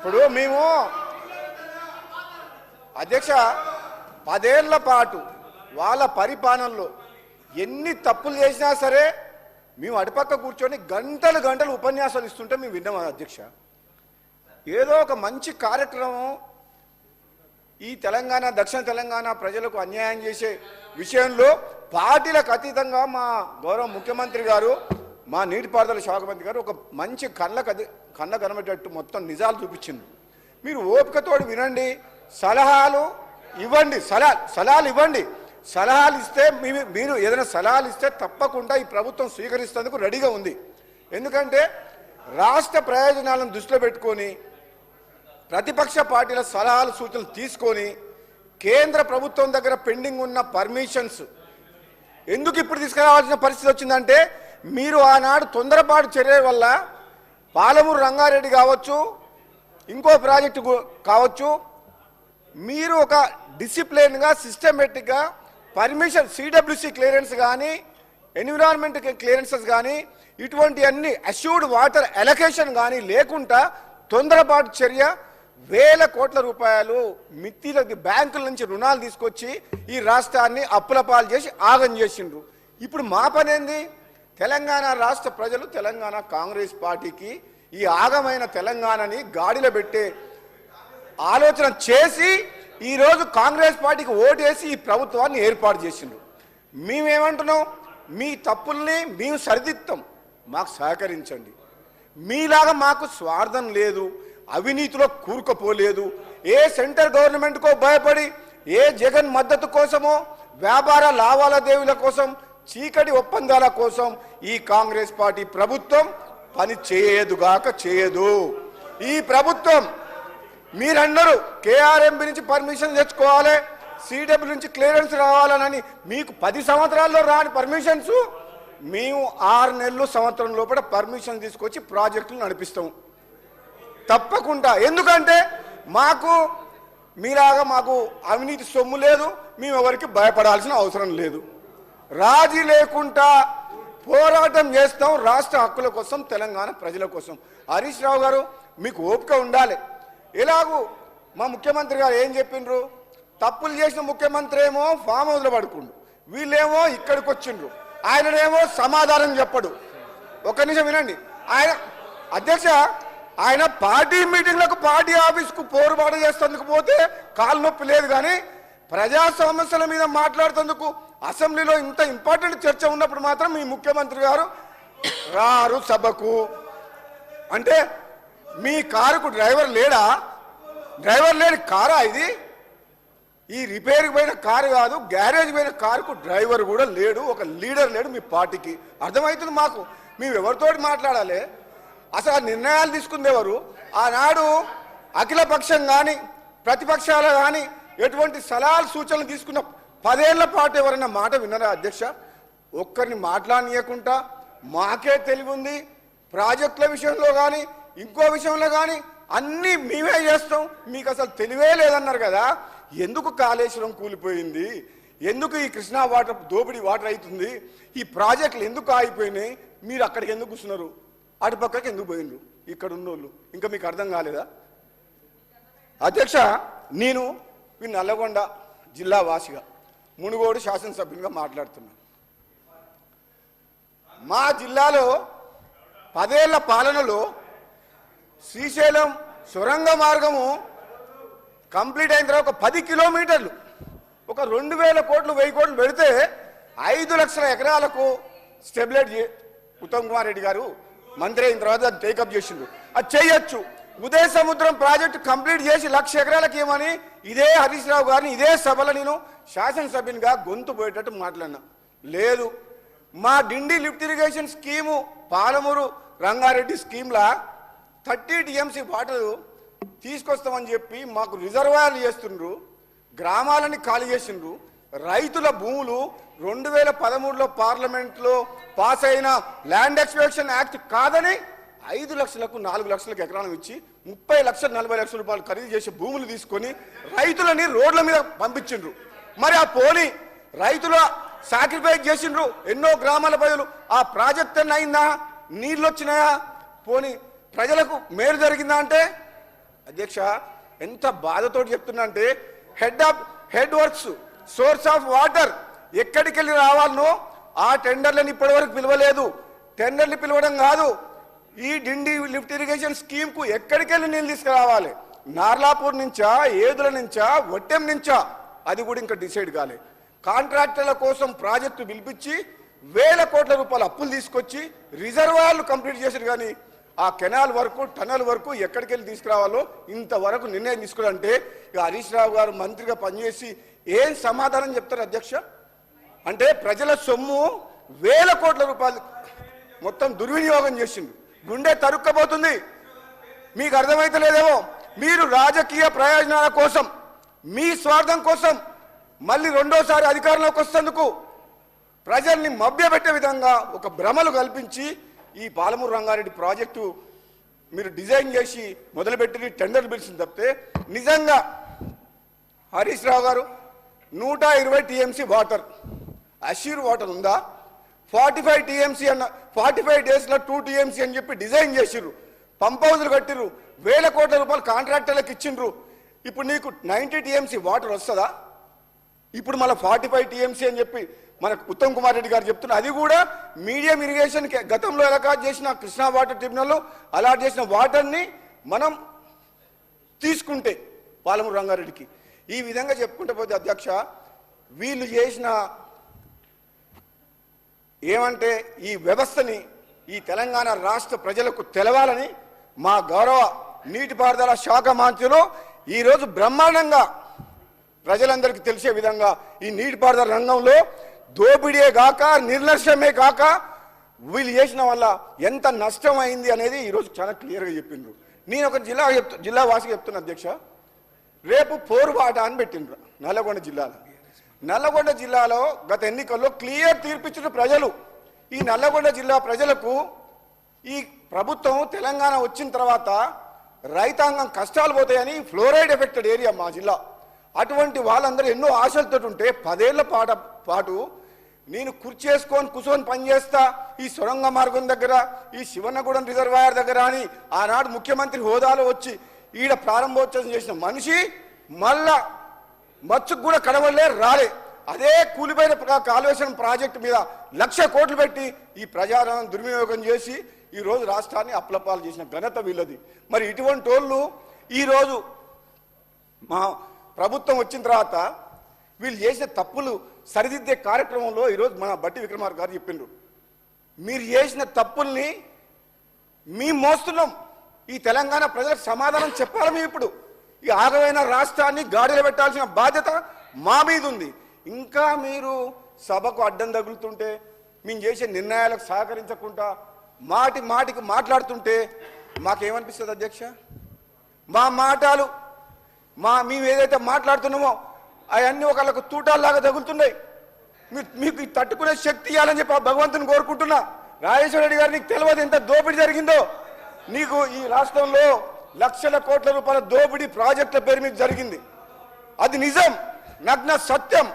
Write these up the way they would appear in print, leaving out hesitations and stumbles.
ఇప్పుడు మేము అధ్యక్ష 10 ఏళ్ల పాటు వాళ్ళ పరిపాలనలో ఎన్ని తప్పులు చేసినా సరే మేము అటుపక్క కూర్చొని గంటలు గంటలు ఉపన్యాసాలు ఇస్తుంటే మేము విన్నాం అధ్యక్ష. ఏదో ఒక మంచి కార్యక్రమం ఈ తెలంగాణ దక్షిణ తెలంగాణ ప్రజలకు అన్యాయం చేసే విషయంలో పార్టీలకు అతీతంగా మా గౌరవ ముఖ్యమంత్రి గారు, మా నీటిపారుదల శాఖ మంత్రి గారు ఒక మంచి కళ్ళ కనబడేటట్టు మొత్తం నిజాలు చూపించింది. మీరు ఓపికతోడు వినండి, సలహాలు ఇవ్వండి, సలహాలు ఇవ్వండి. సలహాలు ఇస్తే మీరు ఏదైనా సలహాలు ఇస్తే తప్పకుండా ఈ ప్రభుత్వం స్వీకరిస్తేందుకు రెడీగా ఉంది. ఎందుకంటే రాష్ట్ర ప్రయోజనాలను దృష్టిలో పెట్టుకొని ప్రతిపక్ష పార్టీల సలహాలు సూచనలు తీసుకొని కేంద్ర ప్రభుత్వం దగ్గర పెండింగ్ ఉన్న పర్మిషన్స్ ఎందుకు ఇప్పుడు తీసుకురావాల్సిన పరిస్థితి వచ్చిందంటే, మీరు ఆనాడు తొందరపాటు చర్య వల్ల పాలమూరు రంగారెడ్డి కావచ్చు, ఇంకో ప్రాజెక్టు కావచ్చు, మీరు ఒక డిసిప్లిన్గా సిస్టమేటిక్గా పర్మిషన్ సిడబ్ల్యూసి క్లియరెన్స్ కానీ ఎన్విరాన్మెంట్ క్లియరెన్సెస్ కానీ ఇటువంటి అన్ని అష్యూర్డ్ వాటర్ అలొకేషన్ కానీ లేకుండా తొందరపాటు చర్య వేల కోట్ల రూపాయలు మిత్తిలకి బ్యాంకుల నుంచి రుణాలు తీసుకొచ్చి ఈ రాష్ట్రాన్ని అప్పుల పాలు చేసి ఆగం చేసిండ్రు. ఇప్పుడు మా పనేంది? తెలంగాణ రాష్ట్ర ప్రజలు తెలంగాణ కాంగ్రెస్ పార్టీకి ఈ ఆగమైన తెలంగాణని గాడిలో పెట్టే ఆలోచన చేసి ఈరోజు కాంగ్రెస్ పార్టీకి ఓటేసి ఈ ప్రభుత్వాన్ని ఏర్పాటు చేసిండ్రు. మేమేమంటున్నాం? మీ తప్పుల్ని మేము సరిదిద్దాం, మాకు సహకరించండి. మీలాగా మాకు స్వార్థం లేదు, అవినీతిలో కూరుకుపోలేదు. ఏ సెంట్రల్ గవర్నమెంట్కో భయపడి, ఏ జగన్ మద్దతు కోసమో, వ్యాపార లావాదేవీల కోసం, చీకటి ఒప్పందాల కోసం ఈ కాంగ్రెస్ పార్టీ ప్రభుత్వం పని చేయదు. ఈ ప్రభుత్వం మీరందరూ కేఆర్ఎంబి నుంచి పర్మిషన్ తెచ్చుకోవాలి, సిడబ్ల్యూ నుంచి క్లియరెన్స్ రావాలని మీకు 10 సంవత్సరాల్లో రాని పర్మిషన్స్ మేము 6 నెలలు సంవత్సరం లోపల పర్మిషన్ తీసుకొచ్చి ప్రాజెక్టులు నడిపిస్తాం తప్పకుండా. ఎందుకంటే మీలాగా మాకు అవినీతి సొమ్ము లేదు, మేము ఎవరికి భయపడాల్సిన అవసరం లేదు. రాజీ లేకుండా పోరాటం చేస్తాం రాష్ట్ర హక్కుల కోసం, తెలంగాణ ప్రజల కోసం. హరీష్ రావు గారు మీకు ఓపిక ఉండాలి. ఎలాగూ మా ముఖ్యమంత్రి గారు ఏం చెప్పిండ్రు? తప్పులు చేసిన ముఖ్యమంత్రి ఏమో ఫామ్ హౌస్లో పడుకుండు, వీళ్ళేమో ఇక్కడికి వచ్చిండ్రు, ఆయననేమో సమాధానం చెప్పడు. ఒక్క నిమిషం వినండి. అధ్యక్ష ఆయన పార్టీ మీటింగ్లకు పార్టీ ఆఫీస్కు పోరుబాటు చేసేందుకు పోతే కాలు నొప్పి లేదు, కానీ ప్రజా సమస్యల మీద మాట్లాడుతందుకు అసెంబ్లీలో ఇంత ఇంపార్టెంట్ చర్చ ఉన్నప్పుడు మాత్రం మీ ముఖ్యమంత్రి గారు రారు సభకు. అంటే మీ కారుకు డ్రైవర్ లేడా? డ్రైవర్ లేని కారా ఇది? ఈ రిపేర్కి పోయిన కారు కాదు, గ్యారేజ్ పోయిన కారుకు డ్రైవర్ కూడా లేడు, ఒక లీడర్ లేడు మీ పార్టీకి. అర్థమవుతుంది మాకు. మేము ఎవరితోటి మాట్లాడాలి? అసలు ఆ నిర్ణయాలు తీసుకుంది ఎవరు? ఆనాడు అఖిలపక్షం కానీ ప్రతిపక్షాలు కానీ ఎటువంటి సలహాలు సూచనలు తీసుకున్న 10 ఏళ్ల పాటు ఎవరైనా మాట విన్నారా అధ్యక్ష? ఒక్కరిని మాట్లాడనీయకుండా మాకే తెలివి ఉంది, ప్రాజెక్టుల విషయంలో కానీ ఇంకో విషయంలో కానీ అన్నీ మేమే చేస్తాం, మీకు అసలు తెలివే లేదన్నారు కదా. ఎందుకు కాళేశ్వరం కూలిపోయింది? ఎందుకు ఈ కృష్ణా వాటర్ దోపిడీ వాటర్ అవుతుంది? ఈ ప్రాజెక్టులు ఎందుకు ఆగిపోయినాయి? మీరు అక్కడికి ఎందుకు కూర్చున్నారు? అటుపక్కకి ఎందుకు పోయినరు? ఇక్కడ ఉన్నోళ్ళు ఇంకా మీకు అర్థం కాలేదా? అధ్యక్ష నేను ఈ నల్లగొండ జిల్లా వాసిగా, మునుగోడు శాసనసభ్యునిగా మాట్లాడుతున్నాను. మా జిల్లాలో 10 ఏళ్ల పాలనలో శ్రీశైలం సొరంగ మార్గము కంప్లీట్ అయిన తర్వాత ఒక 10 కిలోమీటర్లు ఒక 2000 కోట్లు 1000 కోట్లు పెడితే 5 లక్షల ఎకరాలకు స్టెబిలైజ్ ఉత్తమ్ కుమార్ రెడ్డి గారు మంత్రి అయిన తర్వాత అది టేకప్ చేసిండు. అది చేయొచ్చు. ఉదయ సముద్రం ప్రాజెక్టు కంప్లీట్ చేసి 1,00,000 ఎకరాలకు ఏమని ఇదే హరీష్ రావు గారిని ఇదే సభలో నేను శాసనసభ్యునిగా గొంతు పోయేటట్టు మాట్లాడినా. లేదు, మా Dindi lift irrigation scheme Palamuru Rangareddy స్కీమ్లా 30 TMC వాటర్ తీసుకొస్తామని చెప్పి మాకు రిజర్వాయర్లు చేస్తుండ్రు, గ్రామాలని ఖాళీ చేసిండ్రు. రైతుల భూములు 2013లో పార్లమెంట్లో పాస్ అయిన ల్యాండ్ ఎక్స్ప్లోరేషన్ యాక్ట్ కాదని 5 లక్షలకు 4 లక్షలకు ఎకరాలు ఇచ్చి 30 లక్షలు 40 లక్షల రూపాయలు ఖరీదు చేసి భూములు తీసుకొని రైతులని రోడ్ల మీద పంపించిండ్రు. మరి ఆ పోనీ రైతుల సాక్రిఫైస్ చేసిండ్రు ఎన్నో గ్రామాల ప్రజలు. ఆ ప్రాజెక్ట్ అయిందా? నీళ్ళు వచ్చినాయా? పోనీ ప్రజలకు మేలు జరిగిందా? అంటే అధ్యక్ష ఎంత బాధతో చెప్తున్నా అంటే head works source of water ఎక్కడికి వెళ్ళి రావాలనో ఆ టెండర్లను ఇప్పటివరకు పిలవలేదు. టెండర్లు పిలవడం కాదు, ఈ డిండి లిఫ్ట్ ఇరిగేషన్ స్కీమ్ కు ఎక్కడికి వెళ్ళి నీళ్ళు తీసుకురావాలి, నార్లాపూర్ నుంచా, ఏదుల నుంచా, ఒట్టెం నుంచా, అది కూడా ఇంకా డిసైడ్ కాలే. కాంట్రాక్టర్ల కోసం ప్రాజెక్టు పిలిపించి వేల కోట్ల రూపాయల అప్పులు తీసుకొచ్చి రిజర్వాయర్లు కంప్లీట్ చేశారు. కానీ ఆ కెనాల్ వరకు టనల్ వరకు ఎక్కడికి వెళ్ళి తీసుకురావాలో ఇంతవరకు నిర్ణయం తీసుకోవాలంటే ఇక హరీష్ రావు గారు మంత్రిగా పనిచేసి ఏం సమాధానం చెప్తారు అధ్యక్ష? అంటే ప్రజల సొమ్ము వేల కోట్ల రూపాయలు మొత్తం దుర్వినియోగం చేసిండు. గుండె తరుక్కపోతుంది. మీకు అర్థమైతలేదేమో, మీరు రాజకీయ ప్రయోజనాల కోసం, మీ స్వార్థం కోసం మళ్ళీ రెండోసారి అధికారంలోకి వస్తేందుకు ప్రజల్ని మభ్యపెట్టే విధంగా ఒక భ్రమలు కల్పించి ఈ పాలమూరు రంగారెడ్డి ప్రాజెక్టు మీరు డిజైన్ చేసి మొదలుపెట్టి టెండర్లు పిలిచింది తప్పితే నిజంగా హరీష్ రావు గారు 120 టీఎంసీ వాటర్ అష్యూర్ వాటర్ ఉందా? 45 టీఎంసీ అన్న 45 డేస్లో 2 టీఎంసీ అని చెప్పి డిజైన్ చేసిర్రు, పంప్ హౌజులు కట్టిర్రు, వేల కోట్ల రూపాయలు కాంట్రాక్టర్లకు ఇచ్చిండ్రు. ఇప్పుడు నీకు 90 టీఎంసీ వాటర్ వస్తుందా? ఇప్పుడు మళ్ళీ 45 టీఎంసీ అని చెప్పి మనకు ఉత్తమ్ కుమార్ రెడ్డి గారు చెప్తున్నారు. అది కూడా మీడియం ఇరిగేషన్ గతంలో అలాట్ చేసిన కృష్ణా వాటర్ ట్రిబ్యునల్లో అలాట్ చేసిన వాటర్ని మనం తీసుకుంటే పాలమూరు రంగారెడ్డికి ఈ విధంగా చెప్పుకుంటే పోతే అధ్యక్ష, వీళ్ళు చేసిన ఏమంటే ఈ వ్యవస్థని ఈ తెలంగాణ రాష్ట్ర ప్రజలకు తెలవాలని మా గౌరవ నీటిపారుదల శాఖ మంత్రులు ఈరోజు బ్రహ్మాండంగా ప్రజలందరికీ తెలిసే విధంగా ఈ నీటిపారుదల రంగంలో దోపిడీయే కాక నిర్లక్ష్యమే కాక వీళ్ళు చేసిన వల్ల ఎంత నష్టం అయింది అనేది ఈరోజు చాలా క్లియర్గా చెప్పిండ్రు. నేను ఒక జిల్లా వాసిగా చెప్తున్నా అధ్యక్ష, రేపు పోరుబాట అని పెట్టిండ్రు నల్లగొండ జిల్లాలో. నల్లగొండ జిల్లాలో గత ఎన్నికల్లో క్లియర్ తీర్పిచ్చిన ప్రజలు. ఈ నల్లగొండ జిల్లా ప్రజలకు ఈ ప్రభుత్వం తెలంగాణ వచ్చిన తర్వాత రైతాంగం కష్టాలు పోతాయని ఫ్లోరైడ్ ఎఫెక్టెడ్ ఏరియా మా జిల్లా. అటువంటి వాళ్ళందరూ ఎన్నో ఆశలతో ఉంటే 10 ఏళ్ల పాటు నేను కుర్చేసుకొని కూర్చొని పనిచేస్తా ఈ సొరంగ మార్గం దగ్గర, ఈ శివన్నగూడెం రిజర్వాయర్ దగ్గర అని ఆనాడు ముఖ్యమంత్రి హోదాలో వచ్చి ఈడ ప్రారంభోత్సవం చేసిన మనిషి మళ్ళా మచ్చుకు కూడా కడవలే రాలే. అదే కూలిపోయిన కాళేశ్వరం ప్రాజెక్టు మీద 1,00,000 కోట్లు పెట్టి ఈ ప్రజాధనం దుర్వినియోగం చేసి ఈరోజు రాష్ట్రాన్ని అప్లపాలు చేసిన ఘనత వీళ్ళది. మరి ఇటువంటి వాళ్ళు ఈరోజు మా ప్రభుత్వం వచ్చిన తర్వాత వీళ్ళు చేసిన తప్పులు సరిదిద్దే కార్యక్రమంలో ఈరోజు మన బట్టి విక్రమార్క గారు చెప్పిండ్రు, మీరు చేసిన తప్పుల్ని మేము మోస్తున్నాం, ఈ తెలంగాణ ప్రజలకు సమాధానం చెప్పాలి. మేము ఇప్పుడు ఈ ఆగమైన రాష్ట్రాన్ని గాడిలో పెట్టాల్సిన బాధ్యత మా మీద ఉంది. ఇంకా మీరు సభకు అడ్డం తగులుతుంటే, మేము చేసే నిర్ణయాలకు సహకరించకుండా మాటికి మాట్లాడుతుంటే మాకేమనిపిస్తుంది అధ్యక్ష? మా మాటలు మేము ఏదైతే మాట్లాడుతున్నామో అవన్నీ ఒకళ్ళకు తూటాల్లాగా తగులుతున్నాయి. మీకు తట్టుకునే శక్తి ఇవ్వాలని చెప్పి భగవంతుని కోరుకుంటున్నా. రాజేశ్వర రెడ్డి గారు, నీకు తెలియదు ఎంత దోపిడీ జరిగిందో. నీకు ఈ రాష్ట్రంలో 1,00,000 కోట్ల రూపాయల దోపిడీ ప్రాజెక్టుల పేరు మీద జరిగింది. అది నిజం, నగ్న సత్యం.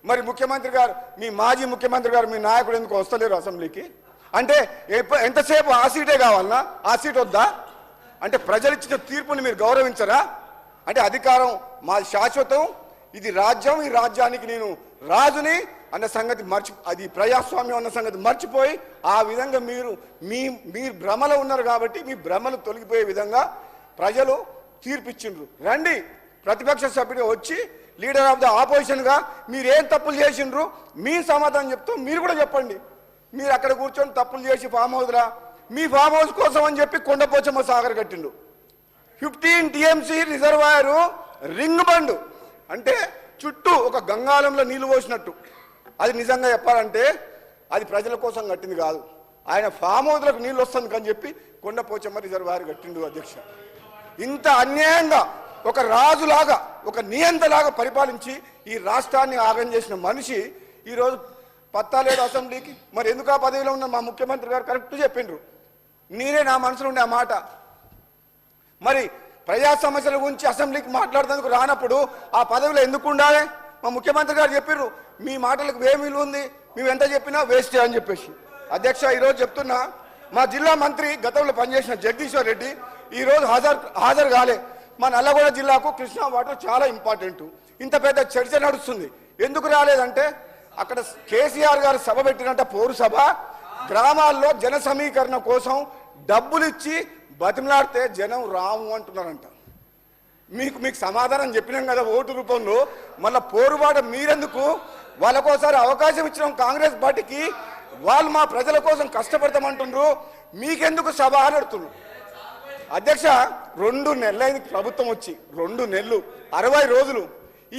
మరి ముఖ్యమంత్రి గారు, మీ మాజీ ముఖ్యమంత్రి గారు, మీ నాయకుడు ఎందుకు వస్తలేరు అసెంబ్లీకి? అంటే ఎంతసేపు ఆ సీటే కావాలన్నా? ఆ సీట్ వద్దా? అంటే ప్రజలిచ్చిన తీర్పుని మీరు గౌరవించరా? అంటే అధికారం మాది శాశ్వతం, ఇది రాజ్యం, ఈ రాజ్యానికి నేను రాజుని అన్న సంగతి అది ప్రజాస్వామ్యం అన్న సంగతి మర్చిపోయి ఆ విధంగా మీరు భ్రమలో ఉన్నారు. కాబట్టి మీ భ్రమలు తొలగిపోయే విధంగా ప్రజలు తీర్పిచ్చిండ్రు. రండి, ప్రతిపక్ష సభ్యుడిగా వచ్చి లీడర్ ఆఫ్ ద ఆపోజిషన్గా మీరేం తప్పులు చేసిండ్రు మీ సమాధానం చెప్తాం. మీరు కూడా చెప్పండి. మీరు అక్కడ కూర్చొని తప్పులు చేసి ఫామ్ హౌస్రా, మీ ఫామ్ హౌస్ కోసం అని చెప్పి కొండపోచమ్మ సాగర్ కట్టిండు. 15 టీఎంసీ రిజర్వాయరు రింగ్ బండు, అంటే చుట్టూ ఒక గంగాళంలో నీళ్లు పోసినట్టు. అది నిజంగా చెప్పాలంటే అది ప్రజల కోసం కట్టింది కాదు, ఆయన ఫామ్ హౌస్లకు నీళ్ళు వస్తుంది అని చెప్పి కొండపోచమ్మ రిజర్వాయర్ కట్టిండు. అధ్యక్ష, ఇంత అన్యాయంగా ఒక రాజులాగా, ఒక నియంతలాగా పరిపాలించి ఈ రాష్ట్రాన్ని ఆగం చేసిన మనిషి ఈరోజు పత్తా లేదు అసెంబ్లీకి. మరి ఎందుకు ఆ పదవిలో ఉన్న మా ముఖ్యమంత్రి గారు కరెక్ట్ చెప్పిండ్రు. నేనే నా మనసులో ఉండే ఆ మాట. మరి ప్రజా సమస్యల గురించి అసెంబ్లీకి మాట్లాడేందుకు రానప్పుడు ఆ పదవిలో ఎందుకు ఉండాలి? మా ముఖ్యమంత్రి గారు చెప్పిర్రు, మీ మాటలకు ఏం విలువ ఉంది, మేము ఎంత చెప్పినా వేస్ట్ అని చెప్పేసి. అధ్యక్ష, ఈరోజు చెప్తున్నా, మా జిల్లా మంత్రి గతంలో పనిచేసిన జగదీశ్వర్ రెడ్డి ఈరోజు హాజరు కాలే. మా నల్లగొండ జిల్లాకు కృష్ణా వాటర్ చాలా ఇంపార్టెంట్. ఇంత పెద్ద చర్చ నడుస్తుంది, ఎందుకు రాలేదంటే అక్కడ కేసీఆర్ గారు సభ పెట్టినట్ట పౌరు సభ, గ్రామాల్లో జన సమీకరణ కోసం డబ్బులు ఇచ్చి బతిమలాడితే జనం రాము అంటున్నారంట. మీకు సమాధానం చెప్పినాం కదా ఓటు రూపంలో, మళ్ళీ పోరుబాట మీరెందుకు? వాళ్ళకోసారి అవకాశం ఇచ్చినాం కాంగ్రెస్ పార్టీకి, వాళ్ళు మా ప్రజల కోసం కష్టపడతామంటుండ్రు, మీకెందుకు సభ అని అడుగుతున్నారు. అధ్యక్ష 2 నెలలైంది ప్రభుత్వం వచ్చి, 2 నెలలు 60 రోజులు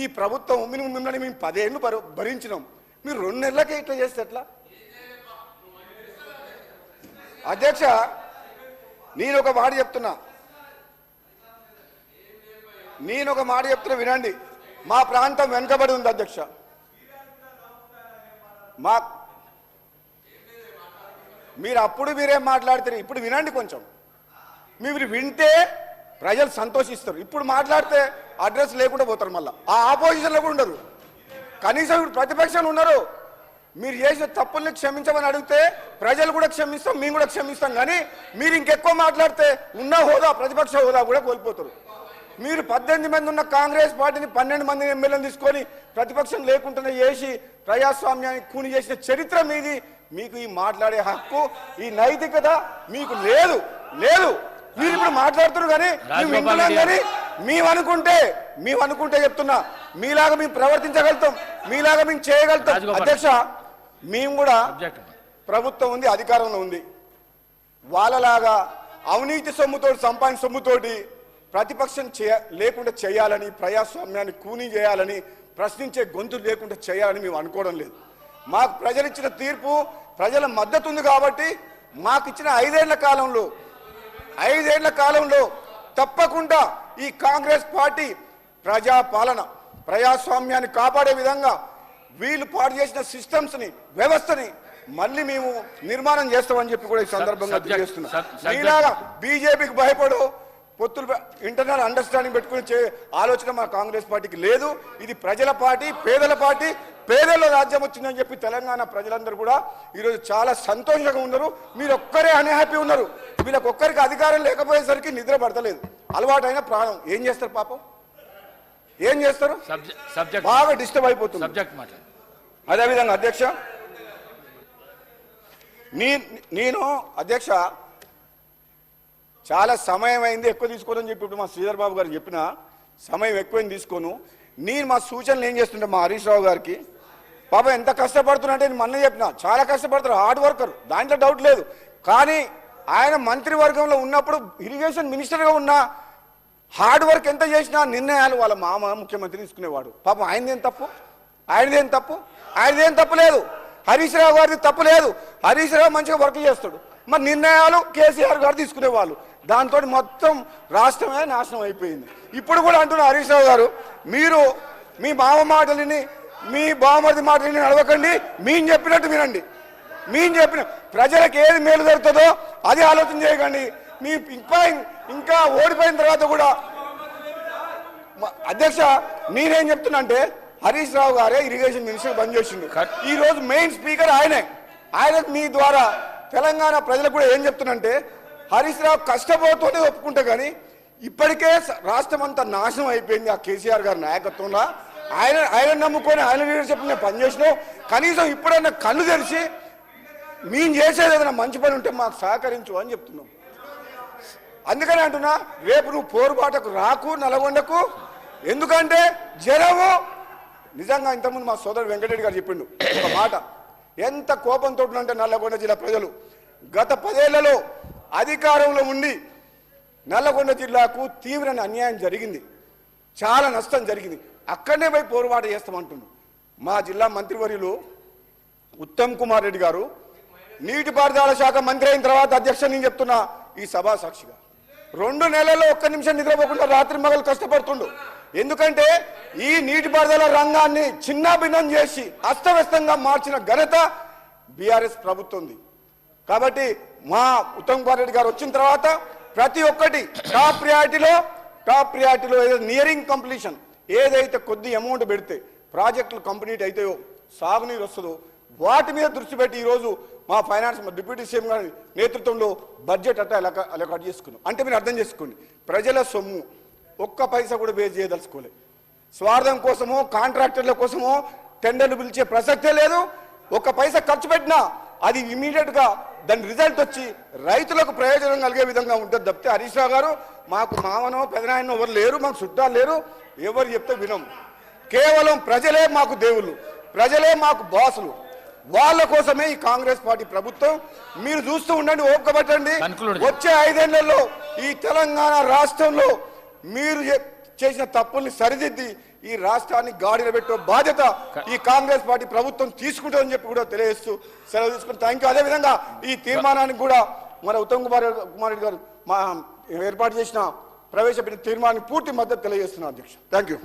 ఈ ప్రభుత్వం మిమ్మల్ని మేము 10 ఏళ్ళు భరించినాం, మీరు 2 నెలలకే ఇట్లా చేస్తే ఎట్లా? అధ్యక్ష నేను ఒక మాట చెప్తున్నా వినండి. మా ప్రాంతం వెనుకబడి ఉంది అధ్యక్ష. మీరు అప్పుడు మీరేం మాట్లాడతారు, ఇప్పుడు వినండి కొంచెం. మీరు వింటే ప్రజలు సంతోషిస్తారు. ఇప్పుడు మాట్లాడితే అడ్రస్ లేకుండా పోతారు, మళ్ళీ ఆ ఆపోజిషన్లో కూడా ఉండరు. కనీసం ఇప్పుడు ప్రతిపక్షంలో ఉన్నారు. మీరు చేసిన తప్పుల్ని క్షమించమని అడిగితే ప్రజలు కూడా క్షమిస్తాం, మేము కూడా క్షమిస్తాం. కానీ మీరు ఇంకెక్కువ మాట్లాడితే ఉన్న హోదా, ప్రతిపక్ష హోదా కూడా కోల్పోతారు. మీరు 18 మంది ఉన్న కాంగ్రెస్ పార్టీని 12 మంది ఎమ్మెల్యేలు తీసుకొని ప్రతిపక్షం లేకుండా చేసి ప్రజాస్వామ్యాన్ని కూని చేసిన చరిత్ర మీది. మీకు ఈ మాట్లాడే హక్కు, ఈ నైతికత మీకు లేదు. మీరు ఇప్పుడు మాట్లాడుతున్నారు కానీ మేము వింటున్నాం. కానీ మేము అనుకుంటే చెప్తున్నా, మీలాగా మేము ప్రవర్తించగలుగుతాం, మీలాగా మేము చేయగలుగుతాం. అధ్యక్ష మేము కూడా ప్రభుత్వం ఉంది, అధికారంలో ఉంది, వాళ్ళలాగా అవినీతి సొమ్ముతోటి సంపాదించిన సొమ్ముతోటి ప్రతిపక్షం లేకుండా చేయాలని, ప్రజాస్వామ్యాన్ని కూనీ చేయాలని, ప్రశ్నించే గొంతు లేకుండా చేయాలని మేము అనుకోవడం లేదు. మాకు ప్రజలు ఇచ్చిన తీర్పు, ప్రజల మద్దతు ఉంది కాబట్టి మాకు ఇచ్చిన 5 ఏళ్ల కాలంలో తప్పకుండా ఈ కాంగ్రెస్ పార్టీ ప్రజాపాలన, ప్రజాస్వామ్యాన్ని కాపాడే విధంగా వీళ్ళు పాటు చేసిన సిస్టమ్స్ని, వ్యవస్థని మళ్ళీ మేము నిర్మాణం చేస్తామని చెప్పి కూడా ఈ సందర్భంగా తెలియజేస్తున్నాం. మీలాగా బీజేపీకి భయపడు పొత్తులు ఇంటర్నల్ అండర్స్టాండింగ్ పెట్టుకుని ఆలోచన మా కాంగ్రెస్ పార్టీకి లేదు. ఇది ప్రజల పార్టీ, పేదల పార్టీ. పేదల్లో రాజ్యం వచ్చిందని చెప్పి తెలంగాణ ప్రజలందరూ కూడా ఈరోజు చాలా సంతోషంగా ఉన్నారు. మీరు ఒక్కరే అన్హ్యాపీ ఉన్నారు. వీళ్ళకి ఒక్కరికి అధికారం లేకపోయేసరికి నిద్ర పడతలేదు. అలవాటైన ప్రాణం ఏం చేస్తారు పాపం, ఏం చేస్తారు? బాగా డిస్టర్బ్ అయిపోతుంది. అదేవిధంగా అధ్యక్ష నేను అధ్యక్ష చాలా సమయం అయింది, ఎక్కువ తీసుకోనని చెప్పి ఇప్పుడు మా శ్రీధర్ బాబు గారు చెప్పిన సమయం ఎక్కువైంది తీసుకోను. నేను మా సూచనలు ఏం చేస్తుంటే మా హరీష్ రావు గారికి, పాపం ఎంత కష్టపడుతున్నట్టే నేను మొన్న చెప్పిన, చాలా కష్టపడతారు, హార్డ్ వర్కర్, దాంట్లో డౌట్ లేదు. కానీ ఆయన మంత్రివర్గంలో ఉన్నప్పుడు ఇరిగేషన్ మినిస్టర్గా ఉన్న హార్డ్ వర్క్ ఎంత చేసినా నిర్ణయాలు వాళ్ళ మామ ముఖ్యమంత్రి తీసుకునేవాడు. పాపం ఆయనదేం తప్పు లేదు. హరీష్ రావు గారిది తప్పు లేదు. హరీష్ రావు మంచిగా వర్క్ చేస్తాడు. మరి నిర్ణయాలు కేసీఆర్ గారు తీసుకునేవాళ్ళు. దాంతో మొత్తం రాష్ట్రమే నాశనం అయిపోయింది. ఇప్పుడు కూడా అంటున్న హరీష్ రావు గారు, మీరు మీ మామ మాటలని, మీ బావమరిది మాటలని నడవకండి, మేము చెప్పినట్టు వినండి. మేము చెప్పిన ప్రజలకు ఏది మేలు జరుగుతుందో అది ఆలోచన చేయకండి. మీ ఇంకా ఓడిపోయిన తర్వాత కూడా అధ్యక్ష నేనేం చెప్తున్నా అంటే, హరీష్ రావు గారే ఇరిగేషన్ మినిస్టర్ బంద్ చేసిండు. ఈ రోజు మెయిన్ స్పీకర్ ఆయన మీ ద్వారా తెలంగాణ ప్రజలకు కూడా ఏం చెప్తున్నంటే, హరీష్ రావు కష్టపోతూనే ఒప్పుకుంటా. కానీ ఇప్పటికే రాష్ట్రం అంతా నాశనం అయిపోయింది ఆ కేసీఆర్ గారి నాయకత్వంలో. ఆయన నమ్ముకొని ఆయన లీడర్షిప్ నేను పనిచేసినావు. కనీసం ఇప్పుడైనా కళ్ళు తెరిచి మేము చేసేది ఏదైనా మంచి పని ఉంటే మాకు సహకరించు అని చెప్తున్నాం. అందుకని అంటున్నా, రేపు నువ్వు పోరుబాటకు రాకు నల్గొండకు. ఎందుకంటే జనము నిజంగా ఇంతకుముందు మా సోదరుడు వెంకటరెడ్డి గారు చెప్పిండు ఒక మాట, ఎంత కోపంతో అంటే నల్లగొండ జిల్లా ప్రజలు గత 10 ఏళ్లలో అధికారంలో ఉండి నల్లగొండ జిల్లాకు తీవ్ర అన్యాయం జరిగింది, చాలా నష్టం జరిగింది. అక్కడనే పోయి పోరుబాట చేస్తామంటున్నాడు. మా జిల్లా మంత్రివర్యులు ఉత్తమ్ కుమార్ రెడ్డి గారు నీటిపారుదల శాఖ మంత్రి అయిన తర్వాత అధ్యక్ష నేను చెప్తున్నా ఈ సభా సాక్షిగా 2 నెలల్లో ఒక్క నిమిషం నిద్రపోకుండా రాత్రి మగలు కష్టపడుతుండు. ఎందుకంటే ఈ నీటిపారుదల రంగాన్ని చిన్నాభిన్నం చేసి అస్తవ్యస్తంగా మార్చిన ఘనత బీఆర్ఎస్ ప్రభుత్వంది. కాబట్టి మా ఉత్తమ్ కుమార్ రెడ్డి గారు వచ్చిన తర్వాత ప్రతి ఒక్కటి టాప్ ప్రియారిటీలో నియరింగ్ కంప్లీషన్ ఏదైతే కొద్ది అమౌంట్ పెడితే ప్రాజెక్టులు కంప్లీట్ అవుతాయో, సాగునీరు వస్తుందో వాటి మీద దృష్టి పెట్టి ఈరోజు మా ఫైనాన్స్ మా డిప్యూటీ సీఎం గారి నేతృత్వంలో బడ్జెట్ అట్లా అలా కట్ చేసుకున్నాం. అంటే మీరు అర్థం చేసుకోండి, ప్రజల సొమ్ము ఒక్క పైసా కూడా వేస్ట్ చేయదలుచుకోలేదు. స్వార్థం కోసమో కాంట్రాక్టర్ల కోసమో టెండర్లు పిలిచే ప్రసక్తే లేదు. ఒక్క పైసా ఖర్చు పెట్టినా అది ఇమీడియట్గా దాని రిజల్ట్ వచ్చి రైతులకు ప్రయోజనం కలిగే విధంగా ఉంటుంది తప్పితే హరీష్ రావు గారు మాకు మామనో పెదనాయనో ఎవరు లేరు, మాకు చుట్టాలు లేరు, ఎవరు చెప్తే వినం. కేవలం ప్రజలే మాకు దేవుళ్ళు, ప్రజలే మాకు బాసులు. వాళ్ళ కోసమే ఈ కాంగ్రెస్ పార్టీ ప్రభుత్వం. మీరు చూస్తూ ఉండండి, ఓపికపట్టండి. వచ్చే 5 ఏళ్లలో ఈ తెలంగాణ రాష్ట్రంలో మీరు చేసిన తప్పుల్ని సరిదిద్ది ఈ రాష్ట్రాన్ని గాడిలో పెట్టే బాధ్యత ఈ కాంగ్రెస్ పార్టీ ప్రభుత్వం తీసుకుంటుందని చెప్పి కూడా తెలియజేస్తూ సెలవు తీసుకుని థ్యాంక్ యూ. అదేవిధంగా ఈ తీర్మానానికి కూడా మన ఉత్తమ్ కుమార్ రెడ్డి గారు మా ఏర్పాటు చేసిన ప్రవేశపెట్టిన తీర్మానానికి పూర్తి మద్దతు తెలియజేస్తున్నారు అధ్యక్ష. Thank you.